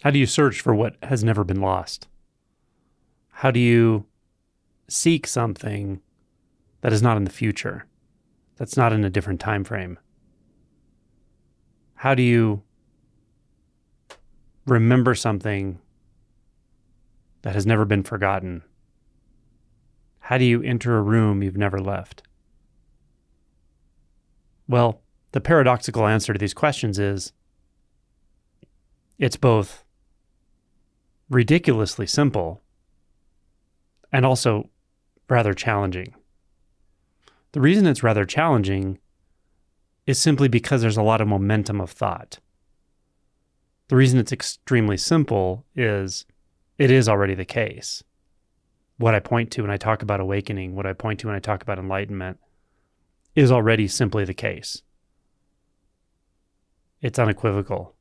How do you search for what has never been lost? How do you seek something that is not in the future, that's not in a different time frame? How do you remember something that has never been forgotten? How do you enter a room you've never left? Well, the paradoxical answer to these questions is it's both ridiculously simple and also rather challenging. The reason it's rather challenging is simply because there's a lot of momentum of thought. The reason it's extremely simple is it is already the case. What I point to when I talk about awakening, what I point to when I talk about enlightenment, is already simply the case. It's unequivocal.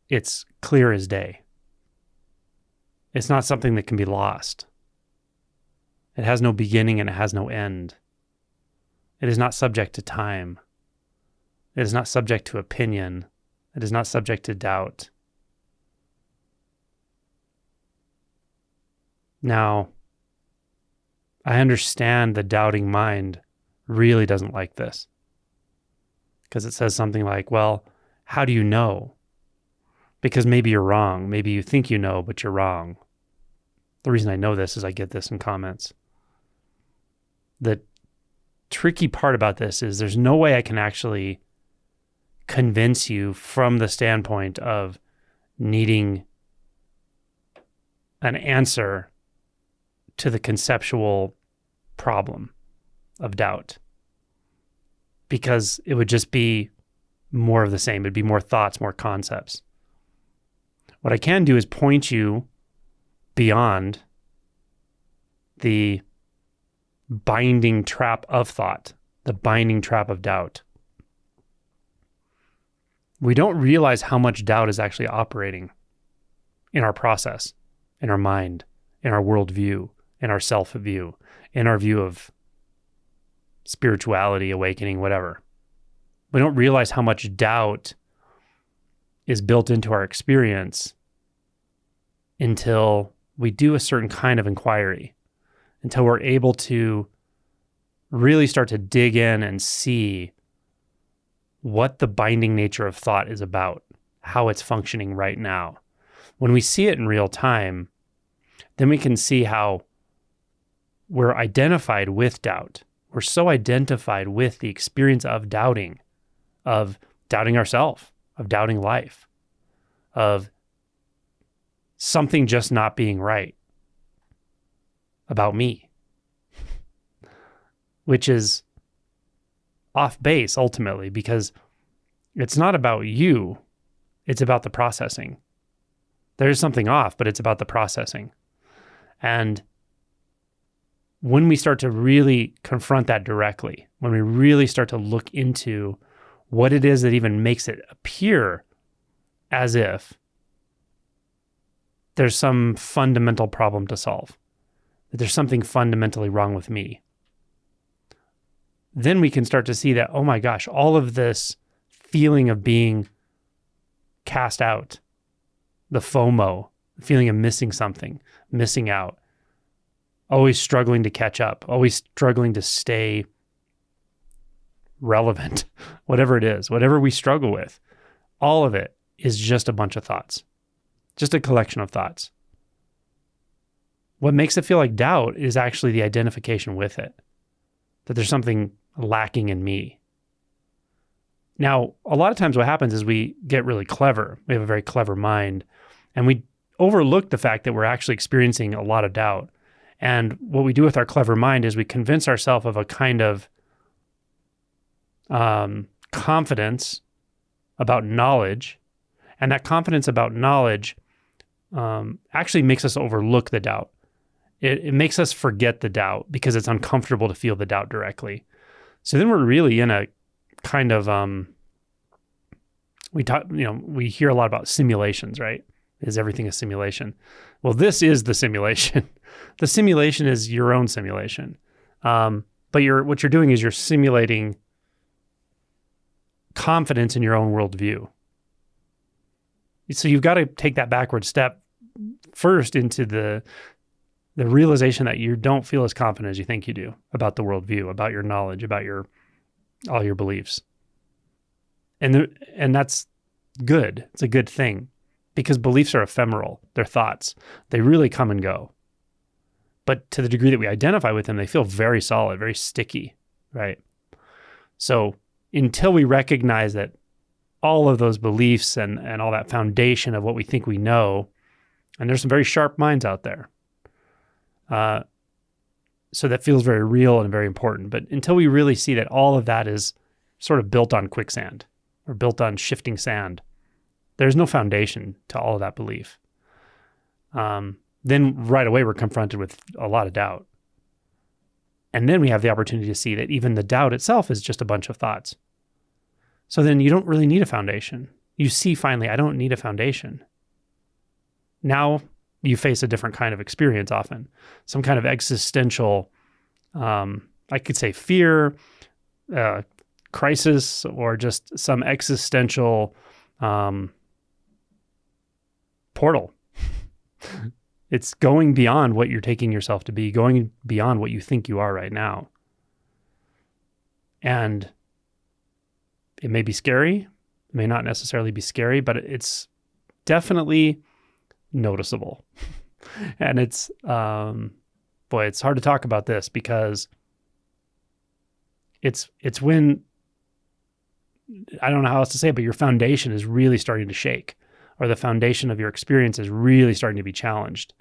It's clear as day. It's not something that can be lost. It has no beginning and it has no end. It is not subject to time. It is not subject to opinion. It is not subject to doubt. Now, I understand the doubting mind really doesn't like this, because it says something like, well, how do you know? Because maybe you're wrong. Maybe you think you know, but you're wrong. The reason I know this is I get this in comments. The tricky part about this is there's no way I can actually convince you from the standpoint of needing an answer to the conceptual problem of doubt, because it would just be more of the same. It'd be more thoughts, more concepts. What I can do is point you beyond the binding trap of thought, the binding trap of doubt. We don't realize how much doubt is actually operating in our process, in our mind, in our worldview, in our self-view, in our view of spirituality, awakening, whatever. We don't realize how much doubt is built into our experience until we do a certain kind of inquiry, until we're able to really start to dig in and see what the binding nature of thought is about, how it's functioning right now. When we see it in real time, then we can see how we're identified with doubt. We're so identified with the experience of doubting ourselves, of doubting life, of something just not being right about me, which is off base ultimately, because it's not about you, it's about the processing. There's something off, but it's about the processing. And when we start to really confront that directly, when we really start to look into what it is that even makes it appear as if there's some fundamental problem to solve, that there's something fundamentally wrong with me, then we can start to see that, oh my gosh, all of this feeling of being cast out, the FOMO, the feeling of missing something, missing out, always struggling to catch up, always struggling to stay relevant, whatever it is, whatever we struggle with, all of it is just a bunch of thoughts, just a collection of thoughts. What makes it feel like doubt is actually the identification with it, that there's something lacking in me. Now, a lot of times what happens is we get really clever. We have a very clever mind, and we overlook the fact that we're actually experiencing a lot of doubt. And what we do with our clever mind is we convince ourselves of a kind of confidence about knowledge. And that confidence about knowledge actually makes us overlook the doubt. It makes us forget the doubt because it's uncomfortable to feel the doubt directly. So then we're really in a kind of, we hear a lot about simulations, right? Is everything a simulation? Well, this is the simulation. The simulation is your own simulation. But what you're doing is you're simulating confidence in your own worldview. So you've got to take that backward step first into the realization that you don't feel as confident as you think you do about the worldview, about your knowledge, about all your beliefs. And that's good. It's a good thing, because beliefs are ephemeral. They're thoughts. They really come and go. But to the degree that we identify with them, they feel very solid, very sticky, right? So until we recognize that all of those beliefs and all that foundation of what we think we know, and there's some very sharp minds out there, so that feels very real and very important. But until we really see that all of that is sort of built on quicksand or built on shifting sand, there's no foundation to all of that belief. Then right away we're confronted with a lot of doubt. And then we have the opportunity to see that even the doubt itself is just a bunch of thoughts. So then you don't really need a foundation. You see finally, I don't need a foundation. Now you face a different kind of experience often, some kind of existential, I could say fear, crisis, or just some existential portal. It's going beyond what you're taking yourself to be, going beyond what you think you are right now. And it may be scary, it may not necessarily be scary, but it's definitely noticeable. And it's, it's hard to talk about this, because it's when, I don't know how else to say it, but your foundation is really starting to shake, or the foundation of your experience is really starting to be challenged.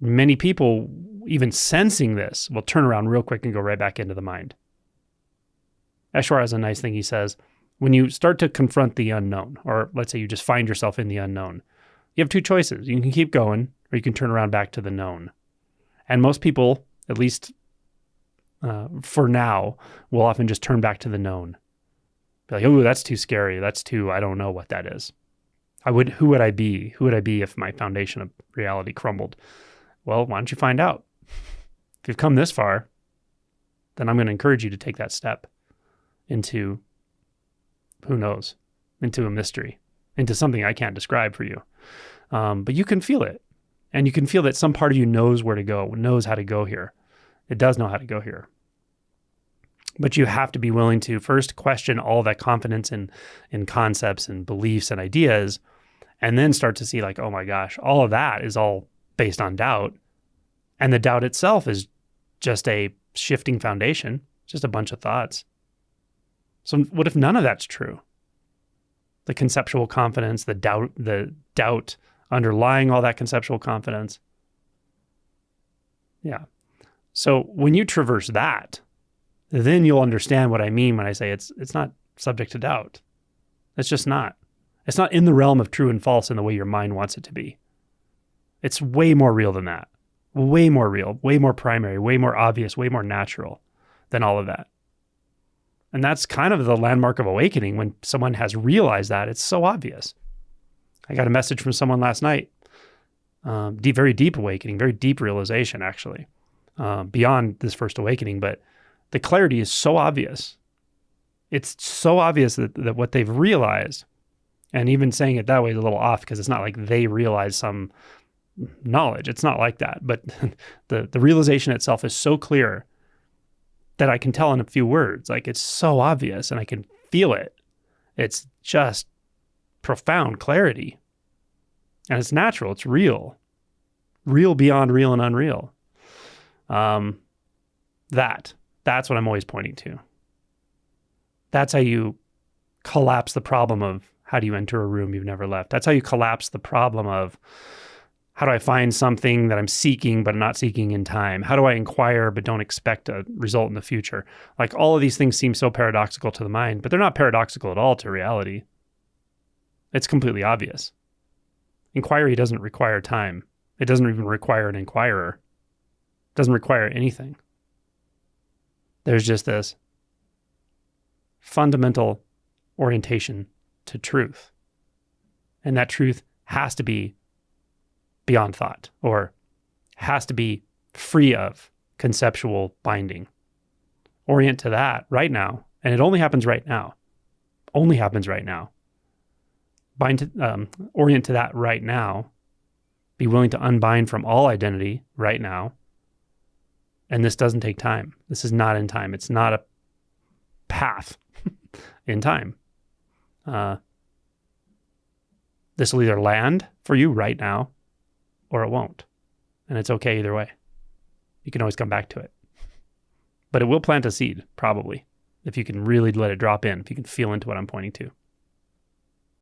Many people, even sensing this, will turn around real quick and go right back into the mind. Eshwar has a nice thing he says: when you start to confront the unknown, or let's say you just find yourself in the unknown, you have two choices. You can keep going, or you can turn around back to the known. And most people, at least for now, will often just turn back to the known. Be like, oh, that's too scary. That's too, I don't know what that is. Who would I be? Who would I be if my foundation of reality crumbled? Well, why don't you find out? If you've come this far, then I'm going to encourage you to take that step into, who knows, into a mystery, into something I can't describe for you. But you can feel it. And you can feel that some part of you knows where to go, knows how to go here. It does know how to go here. But you have to be willing to first question all that confidence in concepts and beliefs and ideas, and then start to see like, oh my gosh, all of that is all based on doubt. And the doubt itself is just a shifting foundation, just a bunch of thoughts. So what if none of that's true? The conceptual confidence, the doubt underlying all that conceptual confidence. Yeah. So when you traverse that, then you'll understand what I mean when I say it's not subject to doubt. It's just not. It's not in the realm of true and false in the way your mind wants it to be. It's way more real than that. Way more real, way more primary, way more obvious, way more natural than all of that. And that's kind of the landmark of awakening. When someone has realized that, it's so obvious. I got a message from someone last night. Very deep awakening, very deep realization, actually, beyond this first awakening. But the clarity is so obvious. It's so obvious that what they've realized, and even saying it that way is a little off, because it's not like they realize some knowledge. It's not like that. But the realization itself is so clear that I can tell in a few words. Like, it's so obvious and I can feel it. It's just profound clarity. And it's natural. It's real. Real beyond real and unreal. That's what I'm always pointing to. That's how you collapse the problem of how do you enter a room you've never left. That's how you collapse the problem of how do I find something that I'm seeking but not seeking in time? How do I inquire but don't expect a result in the future? Like, all of these things seem so paradoxical to the mind, but they're not paradoxical at all to reality. It's completely obvious. Inquiry doesn't require time. It doesn't even require an inquirer. It doesn't require anything. There's just this fundamental orientation to truth. And that truth has to be beyond thought, or has to be free of conceptual binding. Orient to that right now. And it only happens right now. Only happens right now. orient to that right now. Be willing to unbind from all identity right now. And this doesn't take time. This is not in time. It's not a path in time. This will either land for you right now or it won't. And it's okay either way. You can always come back to it. But it will plant a seed, probably, if you can really let it drop in, if you can feel into what I'm pointing to.